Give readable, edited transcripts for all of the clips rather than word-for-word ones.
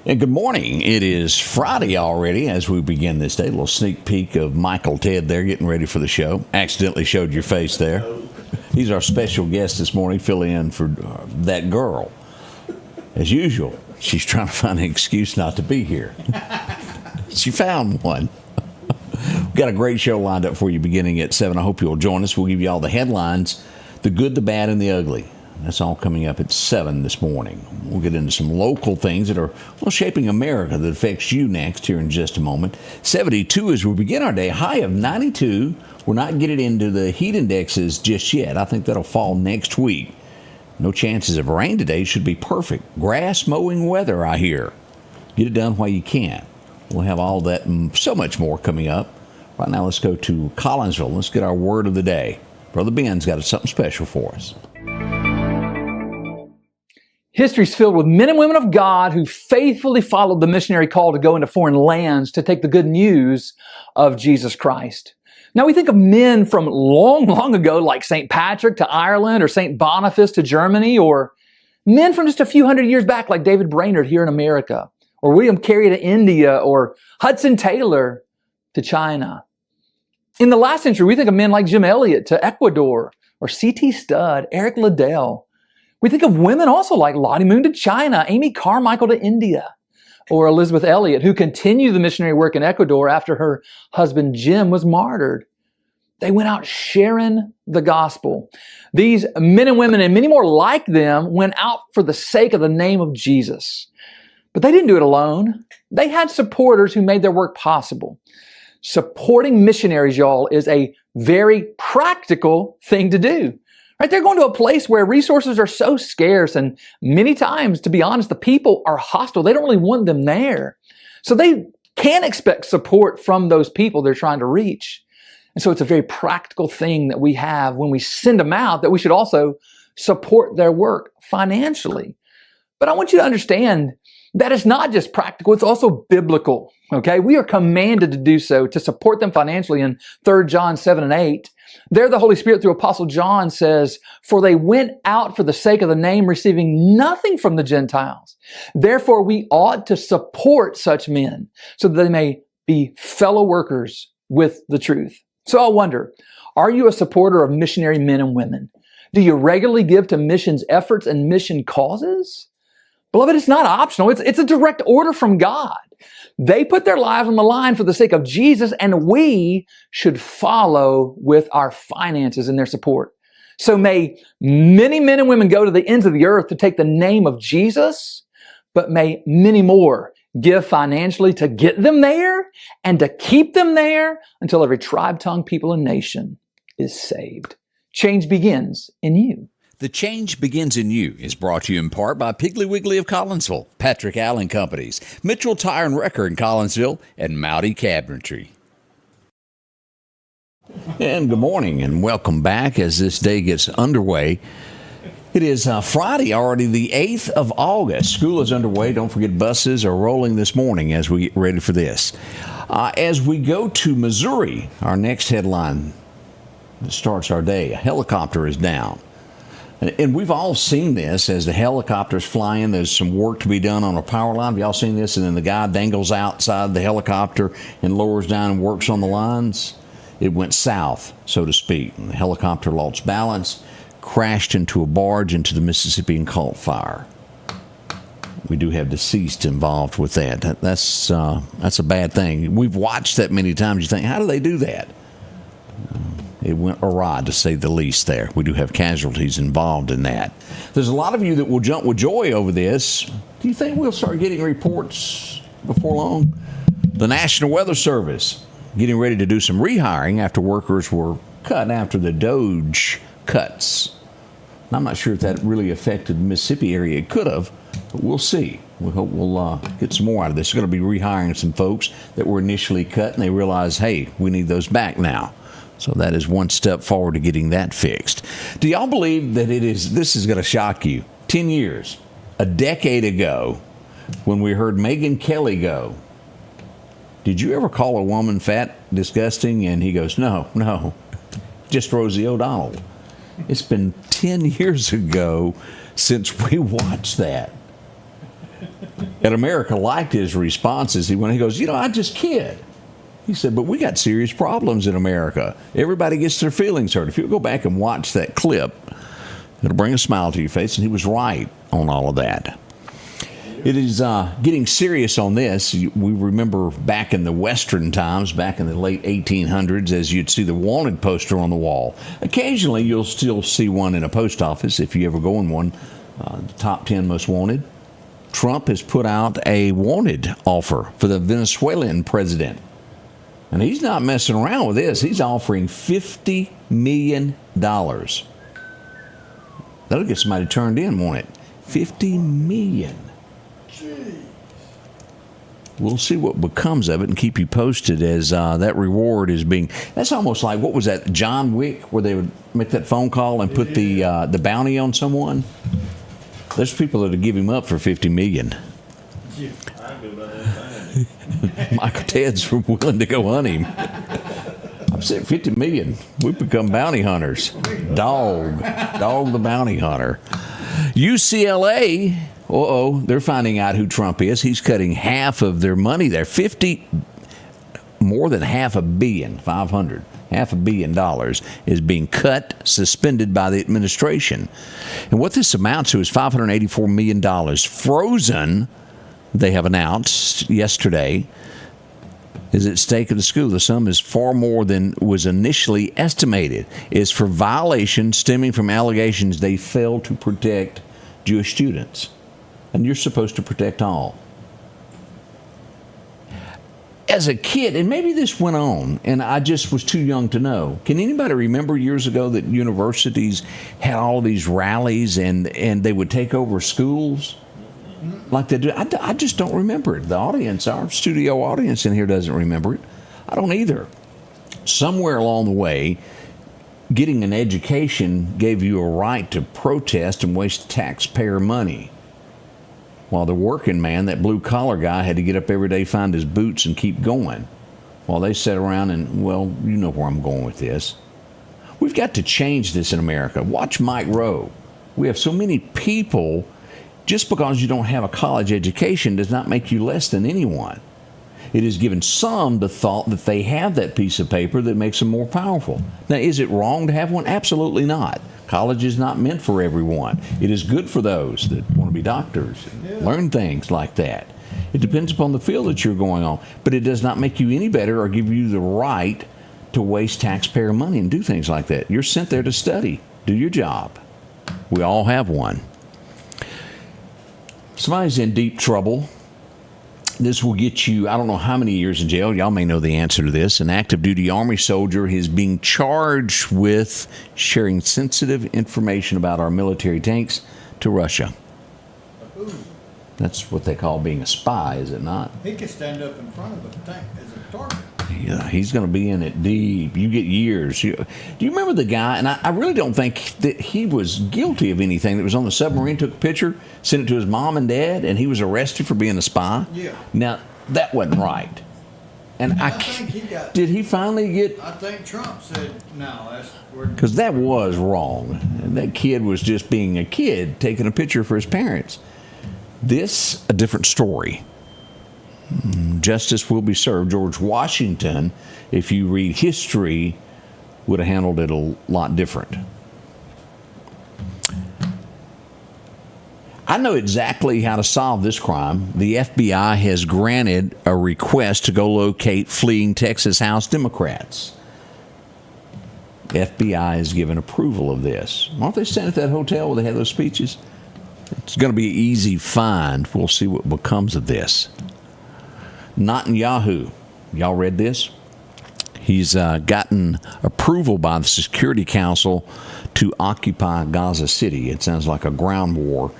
And good morning. It is Friday already as we begin this day. A little sneak peek of Michael Ted there getting ready for the show. Accidentally showed your face there. He's our special guest this morning, filling in for that girl. As usual, she's trying to find an excuse not to be here. She found one. We've got a great show lined up for you beginning at 7. I hope you'll join us. We'll give you all the headlines, the good, the bad, and the ugly. That's all coming up at 7 this morning. We'll get into some local things that are shaping America that affects you next here in just a moment. 72 as we begin our day. High of 92. We're not getting into the heat indexes just yet. I think that'll fall next week. No chances of rain today. Should be perfect. Grass mowing weather, I hear. Get it done while you can. We'll have all that and so much more coming up. Right now, let's go to Collinsville. Let's get our word of the day. Brother Ben's got something special for us. History's filled with men and women of God who faithfully followed the missionary call to go into foreign lands to take the good news of Jesus Christ. Now we think of men from long ago like St. Patrick to Ireland or St. Boniface to Germany, or men from just a few hundred years back like David Brainerd here in America, or William Carey to India, or Hudson Taylor to China. In the last century, we think of men like Jim Elliot to Ecuador, or C.T. Studd, Eric Liddell. We think of women also like Lottie Moon to China, Amy Carmichael to India, or Elizabeth Elliot, who continued the missionary work in Ecuador after her husband Jim was martyred. They went out sharing the gospel. These men and women and many more like them went out for the sake of the name of Jesus. But they didn't do it alone. They had supporters who made their work possible. Supporting missionaries, y'all, is a very practical thing to do. Right? They're going to a place where resources are so scarce, and many times, to be honest, the people are hostile. They don't really want them there. So they can't expect support from those people they're trying to reach. And so it's a very practical thing that we have when we send them out, that we should also support their work financially. But I want you to understand that it's not just practical, it's also biblical. Okay? We are commanded to do so, to support them financially in 3 John 7 and 8. There the Holy Spirit through Apostle John says, "For they went out for the sake of the name, receiving nothing from the Gentiles. Therefore we ought to support such men so that they may be fellow workers with the truth." So I wonder, are you a supporter of missionary men and women? Do you regularly give to missions efforts and mission causes? Beloved, it's not optional. It's a direct order from God. They put their lives on the line for the sake of Jesus, and we should follow with our finances in their support. So may many men and women go to the ends of the earth to take the name of Jesus, but may many more give financially to get them there and to keep them there until every tribe, tongue, people, and nation is saved. Change begins in you. The Change Begins in You is brought to you in part by Piggly Wiggly of Collinsville, Patrick Allen Companies, Mitchell Tire and Wrecker in Collinsville, and Mowdy Cabinetry. And good morning and welcome back as this day gets underway. It is Friday, already the 8th of August. School is underway. Don't forget buses are rolling this morning as we get ready for this. As we go to Missouri, our next headline that starts our day, a helicopter is down. And we've all seen this as the helicopter's flying. There's some work to be done on a power line. Have y'all seen this? And then the guy dangles outside the helicopter and lowers down and works on the lines. It went south, so to speak. And the helicopter lost balance, crashed into a barge into the Mississippi and caught fire. We do have deceased involved with that. That's a bad thing. We've watched that many times. You think, how do they do that? It went awry, to say the least there. We do have casualties involved in that. There's a lot of you that will jump with joy over this. Do you think we'll start getting reports before long? The National Weather Service getting ready to do some rehiring after workers were cut after the Doge cuts. I'm not sure if that really affected the Mississippi area. It could have, but we'll see. We hope we'll get some more out of this. They're going to be rehiring some folks that were initially cut, and they realize, hey, we need those back now. So that is one step forward to getting that fixed. Do y'all believe that this is going to shock you? 10 years, a decade ago, when we heard Megyn Kelly go, did you ever call a woman fat, disgusting? And he goes, no, just Rosie O'Donnell. It's been 10 years ago since we watched that. And America liked his responses. He goes, I just kid. He said, but we got serious problems in America. Everybody gets their feelings hurt. If you go back and watch that clip, it'll bring a smile to your face. And he was right on all of that. It is getting serious on this. We remember back in the Western times, back in the late 1800s, as you'd see the wanted poster on the wall. Occasionally, you'll still see one in a post office if you ever go in one. The top 10 most wanted. Trump has put out a wanted offer for the Venezuelan president. And he's not messing around with this. He's offering $50 million. That'll get somebody turned in, won't it? $50 million. Jeez. We'll see what becomes of it and keep you posted as that reward is being... That's almost like, what was that, John Wick, where they would make that phone call and put the bounty on someone? There's people that would give him up for $50 million. Yeah, I go about that. Michael Ted's willing to go hunt him. I've said $50 million. We've become bounty hunters. Dog the bounty hunter. UCLA, they're finding out who Trump is. He's cutting half of their money there. More than $500 million is being cut, suspended by the administration. And what this amounts to is $584 million frozen, they have announced yesterday, is at stake at the school. The sum is far more than was initially estimated. It's for violations stemming from allegations they failed to protect Jewish students. And you're supposed to protect all. As a kid, and maybe this went on, and I just was too young to know. Can anybody remember years ago that universities had all these rallies and they would take over schools like they do? I just don't remember it. The audience, our studio audience in here doesn't remember it. I don't either. Somewhere along the way, getting an education gave you a right to protest and waste taxpayer money. While the working man, that blue-collar guy, had to get up every day, find his boots, and keep going. While they sat around and, well, you know where I'm going with this. We've got to change this in America. Watch Mike Rowe. We have so many people, just because you don't have a college education does not make you less than anyone. It has given some the thought that they have that piece of paper that makes them more powerful. Now, is it wrong to have one? Absolutely not. College is not meant for everyone. It is good for those that want to be doctors and learn things like that. It depends upon the field that you're going on. But it does not make you any better or give you the right to waste taxpayer money and do things like that. You're sent there to study. Do your job. We all have one. Somebody's in deep trouble. This will get you, I don't know how many years in jail. Y'all may know the answer to this. An active duty Army soldier is being charged with sharing sensitive information about our military tanks to Russia. Ooh, That's what they call being a spy, is it not? he could stand up in front of a tank as a target. Yeah, he's going to be in it deep. You get years. Do you remember the guy? And I really don't think that he was guilty of anything. That was on the submarine, took a picture, sent it to his mom and dad, and he was arrested for being a spy. Yeah. Now, that wasn't right. And I think he got. did he finally get? I think Trump said no. That's Because that was wrong. And that kid was just being a kid, taking a picture for his parents. This, a different story. Justice will be served. George Washington, if you read history, would have handled it a lot different. I know exactly how to solve this crime. The FBI has granted a request to go locate fleeing Texas House Democrats. FBI has given approval of this. Aren't they staying at that hotel where they had those speeches? It's going to be an easy find. We'll see what becomes of this. Netanyahu, y'all read this? He's gotten approval by the Security Council to occupy Gaza City. It sounds like a ground war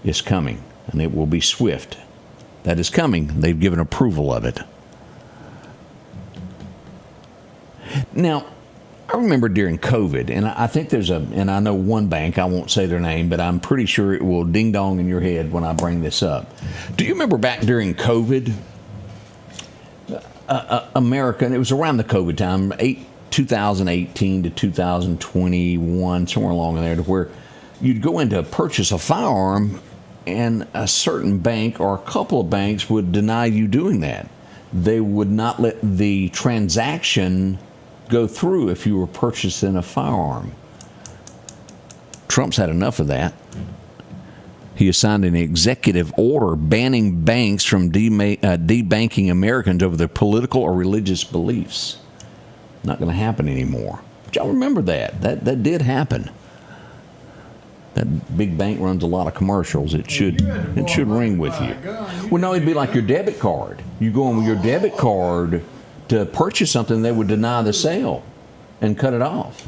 is coming, and it will be swift. That is coming. They've given approval of it. Now, I remember during COVID, and I think and I know one bank, I won't say their name, but I'm pretty sure it will ding dong in your head when I bring this up. Do you remember back during COVID? America, and it was around the COVID time, 2018 to 2021, somewhere along there, to where you'd go in to purchase a firearm, and a certain bank or a couple of banks would deny you doing that. They would not let the transaction go through if you were purchasing a firearm. Trump's had enough of that. He has signed an executive order banning banks from debanking Americans over their political or religious beliefs. Not going to happen anymore. But y'all remember that. That did happen. That big bank runs a lot of commercials. It should ring with you. Well, no, it'd be like your debit card. You go in with your debit card to purchase something, they would deny the sale and cut it off.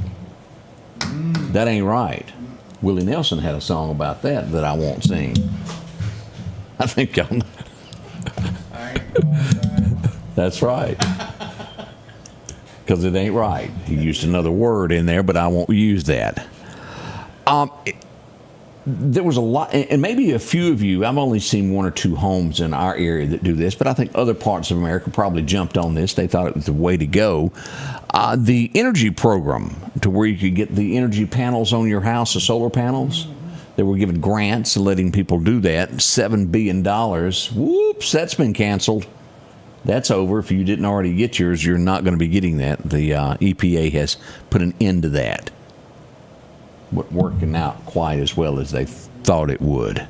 That ain't right. Willie Nelson had a song about that I won't sing. I think y'all know. That's right. Because it ain't right. He used another word in there, but I won't use that. There was a lot, and maybe a few of you, I've only seen one or two homes in our area that do this, but I think other parts of America probably jumped on this. They thought it was the way to go. The energy program, to where you could get the energy panels on your house, the solar panels, they were giving grants and letting people do that. $7 billion. Whoops, that's been canceled. That's over. If you didn't already get yours, you're not going to be getting that. The EPA has put an end to that. But working out quite as well as they thought it would.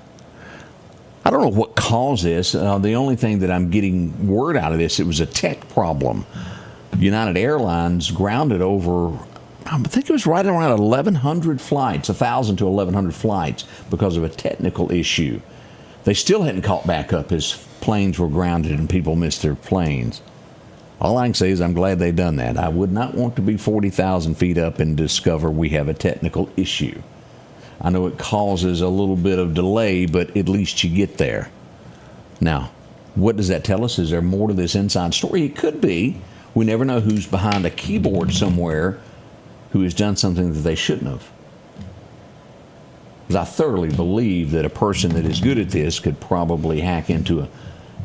I don't know what caused this. The only thing that I'm getting word out of this, it was a tech problem. United Airlines grounded over, I think it was right around 1,100 flights, 1,000 to 1,100 flights because of a technical issue. They still hadn't caught back up as planes were grounded and people missed their planes. All I can say is I'm glad they've done that. I would not want to be 40,000 feet up and discover we have a technical issue. I know it causes a little bit of delay, but at least you get there. Now, what does that tell us? Is there more to this inside story? It could be. We never know who's behind a keyboard somewhere who has done something that they shouldn't have. Because I thoroughly believe that a person that is good at this could probably hack into a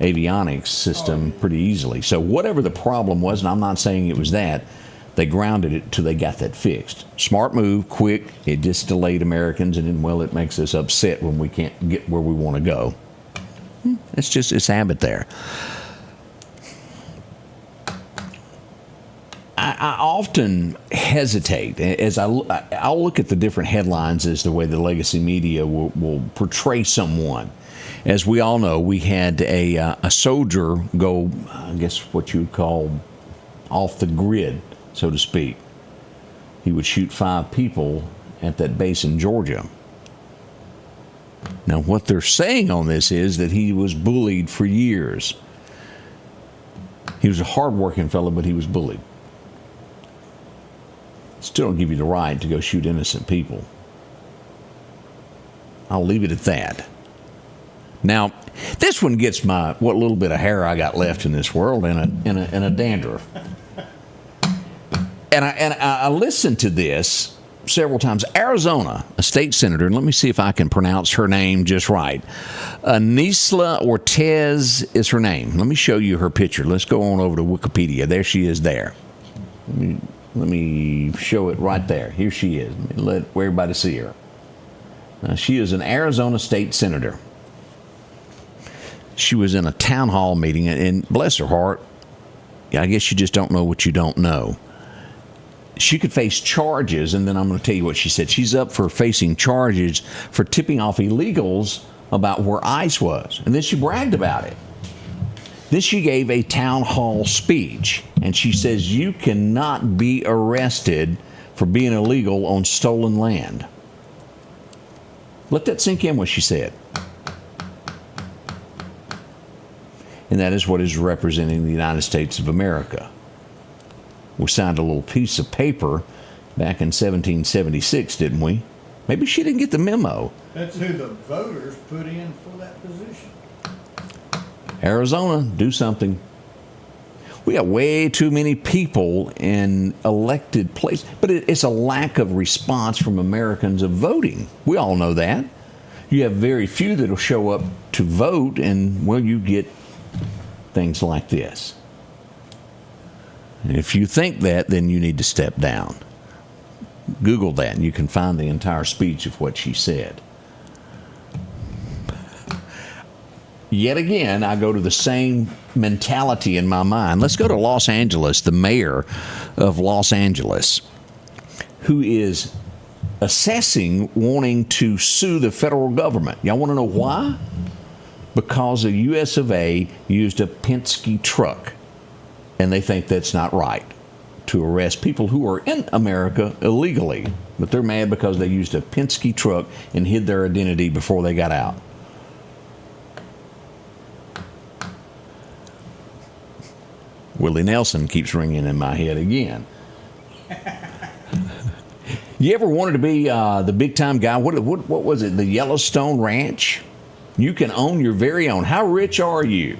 avionics system pretty easily. So whatever the problem was, and I'm not saying it was that, they grounded it till they got that fixed. Smart move, quick. It just delayed Americans, and then, well, it makes us upset when we can't get where we want to go. It's habit there. I often hesitate as I'll look at the different headlines as the way the legacy media will portray someone. As we all know, we had a soldier go, I guess what you would call off the grid, so to speak. He would shoot 5 people at that base in Georgia. Now, what they're saying on this is that he was bullied for years. He was a hard-working fellow, but he was bullied. Still don't give you the right to go shoot innocent people. I'll leave it at that. Now, this one gets what little bit of hair I got left in this world in a dandruff. And I listened to this several times. Arizona, a state senator, and let me see if I can pronounce her name just right. Nisla Ortiz is her name. Let me show you her picture. Let's go on over to Wikipedia. There she is there. Let me show it right there. Here she is. Let everybody see her. Now, she is an Arizona state senator. She was in a town hall meeting, and bless her heart, I guess you just don't know what you don't know. She could face charges, and then I'm going to tell you what she said. She's up for facing charges for tipping off illegals about where ICE was. And then she bragged about it. Then she gave a town hall speech, and she says you cannot be arrested for being illegal on stolen land. Let that sink in what she said. And that is what is representing the United States of America. We signed a little piece of paper back in 1776, didn't we? Maybe she didn't get the memo. That's who the voters put in for that position. Arizona, do something. We got way too many people in elected places, but it's a lack of response from Americans of voting. We all know that. You have very few that will show up to vote, and, well, you get things like this. And if you think that, then you need to step down. Google that, and you can find the entire speech of what she said. Yet again, I go to the same mentality in my mind. Let's go to Los Angeles, the mayor of Los Angeles, who is assessing wanting to sue the federal government. Y'all want to know why? Because the US of A used a Penske truck, and they think that's not right to arrest people who are in America illegally. But they're mad because they used a Penske truck and hid their identity before they got out. Willie Nelson keeps ringing in my head again. You ever wanted to be the big-time guy? What was it, the Yellowstone Ranch? You can own your very own. How rich are you?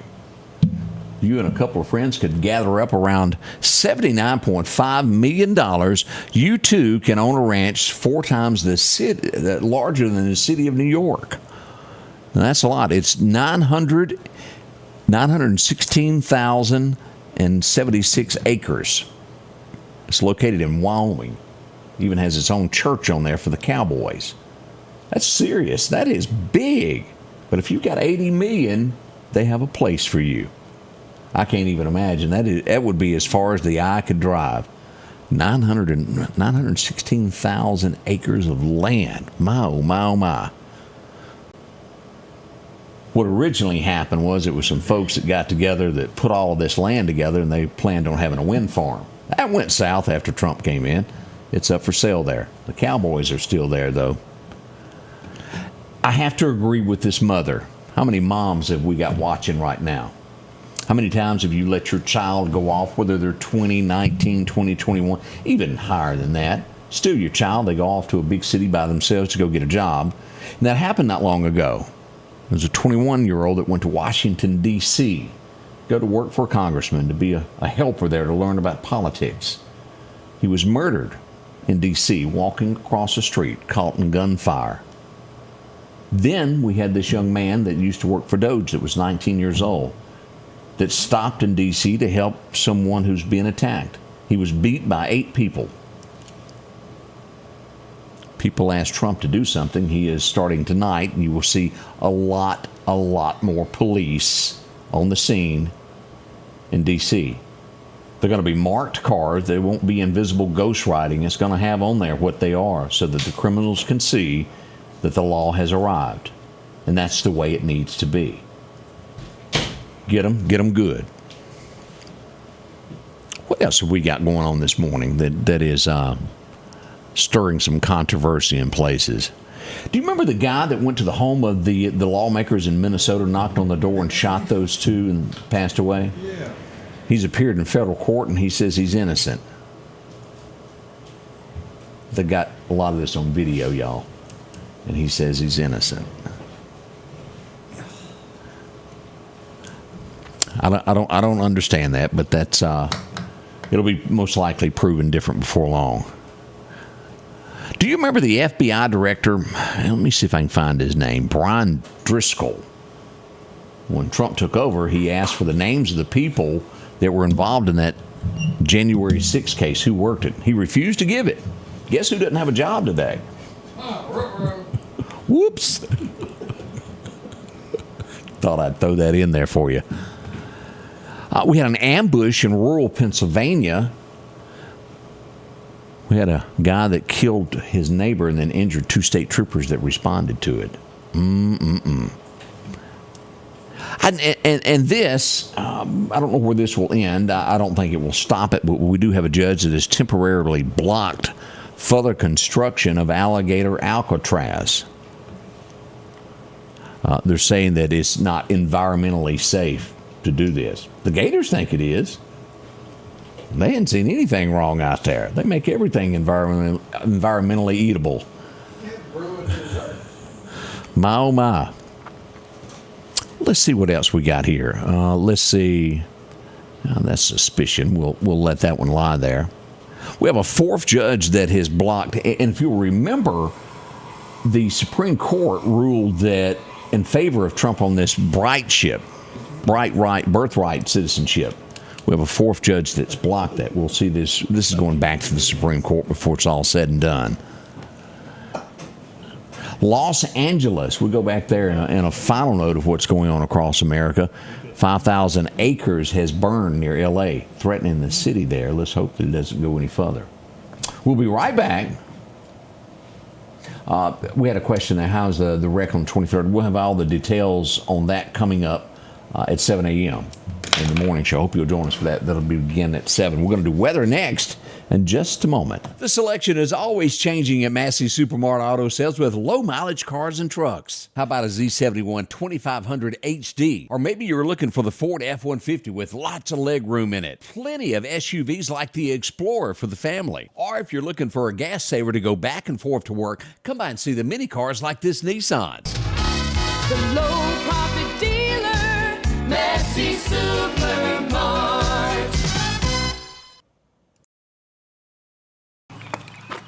You and a couple of friends could gather up around $79.5 million. You too can own a ranch 4 times the city, larger than the city of New York. Now, that's a lot. It's 916,076 acres. It's located in Wyoming. Even has its own church on there for the Cowboys. That's serious. That is big. But if you've got 80 million, they have a place for you. I can't even imagine. That would be as far as the eye could drive. 916,000 acres of land. My, oh, my, oh, my. What originally happened was it was some folks that got together that put all of this land together, and they planned on having a wind farm. That went south after Trump came in. It's up for sale there. The Cowboys are still there, though. I have to agree with this mother. How many moms have we got watching right now? How many times have you let your child go off, whether they're 20, 19, 20, 21, even higher than that? Still your child, they go off to a big city by themselves to go get a job. And that happened not long ago. There was a 21-year-old that went to Washington, D.C., go to work for a congressman, to be a helper there to learn about politics. He was murdered in D.C., walking across the street, caught in gunfire. Then we had this young man that used to work for Doge that was 19 years old that stopped in D.C. to help someone who's being attacked. He was beat by 8 people. People asked Trump to do something. He is starting tonight, and you will see a lot more police on the scene in D.C. They're going to be marked cars. They won't be invisible ghost riding. It's going to have on there what they are so that the criminals can see that the law has arrived. And that's the way it needs to be. Get them good. What else have we got going on this morning that is stirring some controversy in places? Do you remember the guy that went to the home of the lawmakers in Minnesota, knocked on the door and shot those 2 and passed away? Yeah. He's appeared in federal court and he says he's innocent. They got a lot of this on video, y'all. And he says he's innocent. I don't understand that, but that's it'll be most likely proven different before long. Do you remember the FBI director? Let me see if I can find his name. Brian Driscoll. When Trump took over, he asked for the names of the people that were involved in that January 6th case, who worked it. He refused to give it. Guess who doesn't have a job today? Whoops. Thought I'd throw that in there for you. We had an ambush in rural Pennsylvania. We had a guy that killed his neighbor and then injured 2 state troopers that responded to it. And this, I don't know where this will end. I don't think it will stop it, but we do have a judge that has temporarily blocked further construction of Alligator Alcatraz. They're saying that it's not environmentally safe to do this. The Gators think it is. They hadn't seen anything wrong out there. They make everything environmentally eatable. My, oh my. Let's see what else we got here. Let's see. That's suspicion. We'll let that one lie there. We have a 4th judge that has blocked. And if you'll remember, the Supreme Court ruled that in favor of Trump on this birthright citizenship. We have a 4th judge that's blocked that. We'll see this. This is going back to the Supreme Court before it's all said and done. Los Angeles, we go back there in a final note of what's going on across America. 5,000 acres has burned near L.A., threatening the city there. Let's hope that it doesn't go any further. We'll be right back. We had a question there. How's the wreck on 23rd? We'll have all the details on that coming up at 7 a.m. in the morning show. Hope you'll join us for that. That'll begin at 7. We're going to do weather next in just a moment. The selection is always changing at Massey Supermart Auto Sales with low-mileage cars and trucks. How about a Z71 2500 HD? Or maybe you're looking for the Ford F-150 with lots of leg room in it. Plenty of SUVs like the Explorer for the family. Or if you're looking for a gas saver to go back and forth to work, come by and see the mini cars like this Nissan. The low profit dealer, Massey Supermart.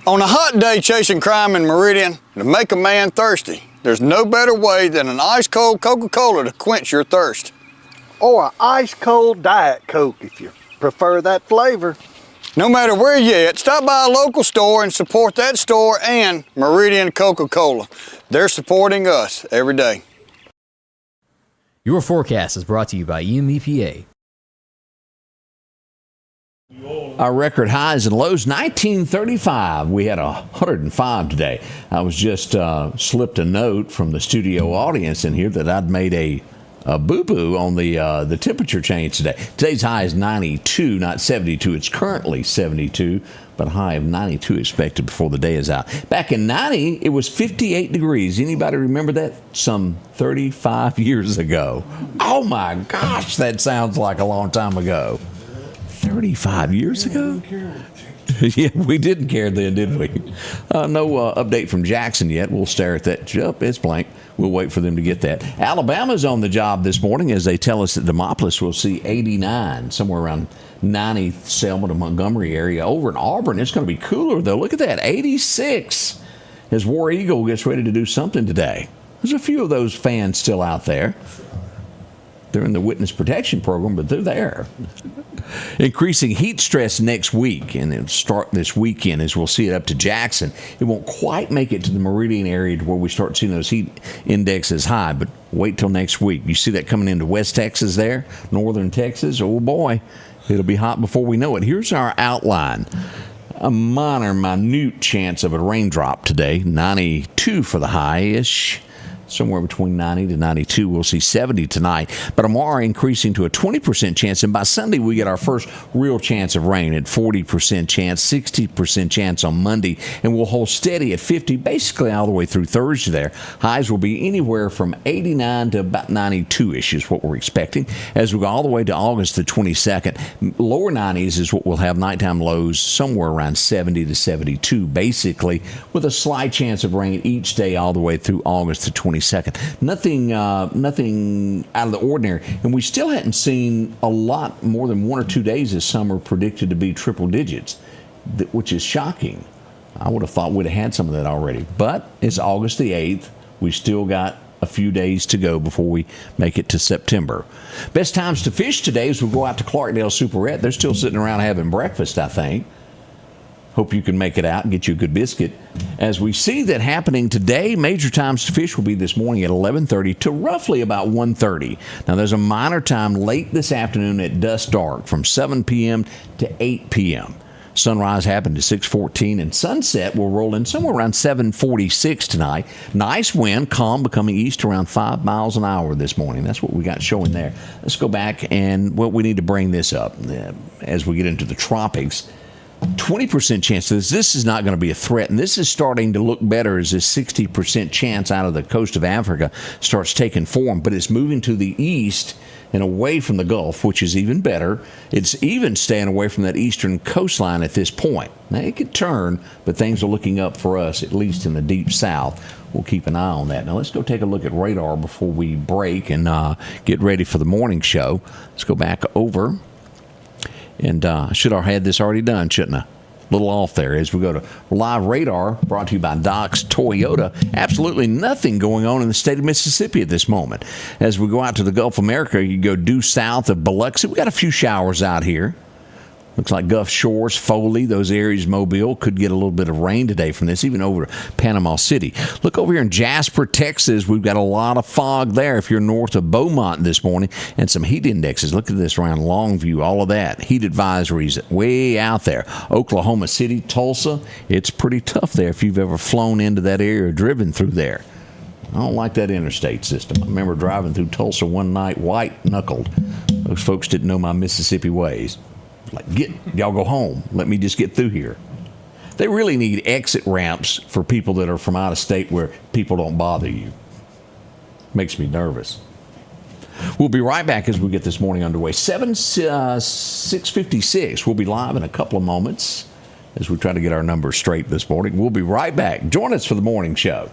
On a hot day chasing crime in Meridian, to make a man thirsty, there's no better way than an ice-cold Coca-Cola to quench your thirst. Or an ice-cold Diet Coke if you prefer that flavor. No matter where you're at, stop by a local store and support that store and Meridian Coca-Cola. They're supporting us every day. Your forecast is brought to you by EMEPA. Our record highs and lows, 1935. We had 105 today. I was just slipped a note from the studio audience in here that I'd made a boo-boo on the temperature change today. Today's high is 92, not 72. It's currently 72, but a high of 92 expected before the day is out. Back in 90, it was 58 degrees. Anybody remember that? Some 35 years ago. Oh my gosh, that sounds like a long time ago. 35 years ago? Yeah, we didn't care then, did we? No update from Jackson yet. We'll stare at that. Yep, it's blank. We'll wait for them to get that. Alabama's on the job this morning as they tell us that Demopolis will see 89, somewhere around 90, Selma to Montgomery area. Over in Auburn, it's going to be cooler, though. Look at that, 86 as War Eagle gets ready to do something today. There's a few of those fans still out there. They're in the witness protection program, but they're there. Increasing heat stress next week, and it'll start this weekend as we'll see it up to Jackson. It won't quite make it to the Meridian area to where we start seeing those heat indexes high, but wait till next week. You see that coming into West Texas there, northern Texas? Oh boy, it'll be hot before we know it. Here's our outline. A minute chance of a raindrop today, 92 for the high-ish. Somewhere between 90 to 92. We'll see 70 tonight. But tomorrow increasing to a 20% chance. And by Sunday, we get our first real chance of rain at 40% chance, 60% chance on Monday. And we'll hold steady at 50 basically all the way through Thursday there. Highs will be anywhere from 89 to about 92-ish is what we're expecting. As we go all the way to August the 22nd, lower 90s is what we'll have. Nighttime lows somewhere around 70 to 72 basically, with a slight chance of rain each day all the way through August the 22nd. Nothing out of the ordinary. And we still hadn't seen a lot more than 1 or 2 days this summer predicted to be triple digits, which is shocking. I would have thought we'd have had some of that already. But it's August the 8th. We still got a few days to go before we make it to September. Best times to fish today is we'll go out to Clarkdale Superette. They're still sitting around having breakfast, I think. Hope you can make it out and get you a good biscuit. As we see that happening today, major times to fish will be this morning at 11:30 to roughly about 1:30. Now, there's a minor time late this afternoon at dusk dark from 7 p.m. to 8 p.m. Sunrise happened to 6:14, and sunset will roll in somewhere around 7:46 tonight. Nice wind, calm, becoming east around 5 miles an hour this morning. That's what we got showing there. Let's go back, and we need to bring this up as we get into the tropics. 20% chance of this. This is not going to be a threat, and this is starting to look better as this 60% chance out of the coast of Africa starts taking form, but it's moving to the east and away from the Gulf, which is even better. It's even staying away from that eastern coastline at this point. Now, it could turn, but things are looking up for us, at least in the deep south. We'll keep an eye on that. Now, let's go take a look at radar before we break and get ready for the morning show. Let's go back over. And I should have had this already done, shouldn't I? A little off there as we go to live radar, brought to you by Doc's Toyota. Absolutely nothing going on in the state of Mississippi at this moment. As we go out to the Gulf of America, you go due south of Biloxi. We got a few showers out here. Looks like Gulf Shores, Foley, those areas, Mobile, could get a little bit of rain today from this, even over Panama City. Look over here in Jasper, Texas. We've got a lot of fog there if you're north of Beaumont this morning, and some heat indexes. Look at this around Longview, all of that. Heat advisories way out there. Oklahoma City, Tulsa, it's pretty tough there if you've ever flown into that area or driven through there. I don't like that interstate system. I remember driving through Tulsa one night, white-knuckled. Those folks didn't know my Mississippi ways. Like, y'all go home. Let me just get through here. They really need exit ramps for people that are from out of state where people don't bother you. Makes me nervous. We'll be right back as we get this morning underway. 6:56. We'll be live in a couple of moments as we try to get our numbers straight this morning. We'll be right back. Join us for the morning show.